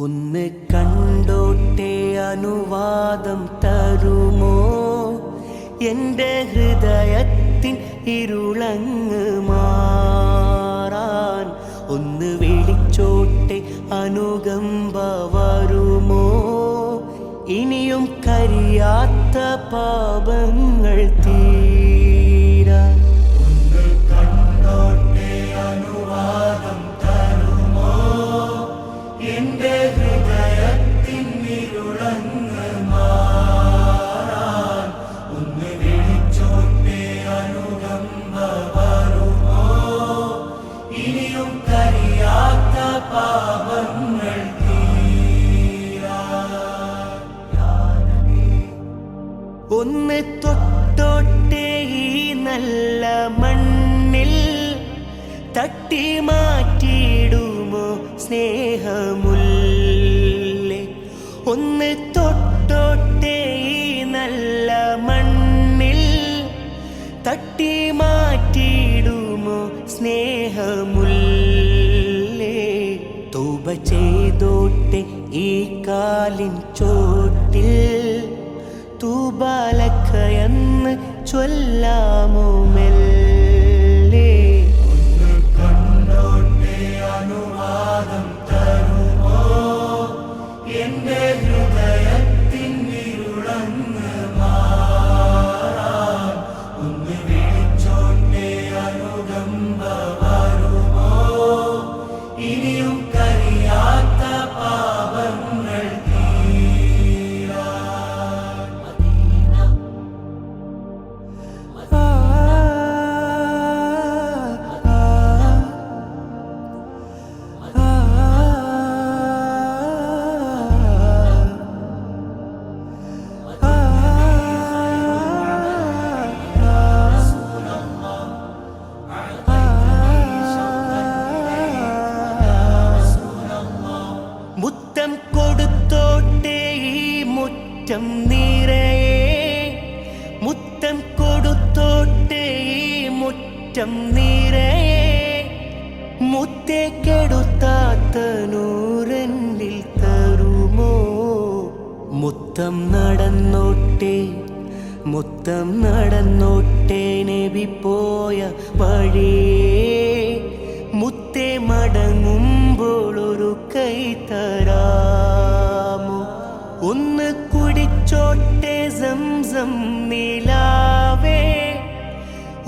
ഒന്ന് കണ്ടോട്ടെ അനുവാദം തരുമോ? എൻ്റെ ഹൃദയത്തിൻ ഇരുളങ്ങ് മാറാൻ ഒന്ന് വിളിച്ചോട്ടെ അനുകമ്പ വരുമോ? ഇനിയും കരിയാത്ത പാപങ്ങൾ തീരാൻ ഒന്ന് കണ്ടോട്ടെ അനുവാദം തരുമോ? എൻ്റെ ഹൃദയത്തിൻ ഇരുളങ്ങ് മാറാൻ ഒന്ന് വിളിച്ചോട്ടെ അനുകമ്പ വരുമോ? ഇനിയും കരിയാത്ത പാപങ്ങൾ ഒന്ന് തൊട്ടോട്ടെ ഈ നല്ല മണ്ണിൽ തട്ടി മാറ്റിയിടുമോ സ്നേഹമുല്ലേ? ഒന്ന് തൊട്ടോട്ടെ ഈ നല്ല മണ്ണിൽ തട്ടി മാറ്റിയിടുമോ സ്നേഹമുല്ലേ? തൗബ ചെയ്തോട്ടെ ഈ കാലിൻ ചോട്ടിൽ തൂബാലക്കയെന്ന് ചൊല്ലാമോ മെല്ലെ? ഒന്ന് കണ്ടോട്ടെ അനുവാദം തരുമോ? എൻ്റെ ഹൃദയത്തിൻ ഇരുളങ്ങ് മാറാൻ ഒന്ന് വിളിച്ചോട്ടെ അനുകമ്പ വരുമോ? ഇനിയും കരിയാത്ത പാപങ്ങൾ മുത്തം കൊടുത്തോട്ടെ ഈ മുറ്റം നിറയെ, മുത്തം കൊടുത്തോട്ടെ ഈ മുറ്റം നിറയെ, മുത്തേ കെടുത്താത്ത നൂറന്നിൽ തരുമോ? മുത്തം നടന്നോട്ടെ, മുത്തം നടന്നോട്ടെ നബി പോയ വഴിയേ, മുത്തേ മടങ്ങുമ്പോൾ ഒരു കൈ തരാമോ? ഒന്ന് കുടിച്ചോട്ടെ സംസം നിലാവേ,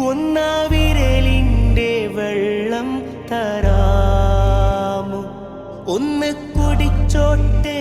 ഒന്നാ വിരലിൻ്റെ വെള്ളം തരാമോ? ഒന്ന് കുടിച്ചോട്ടെ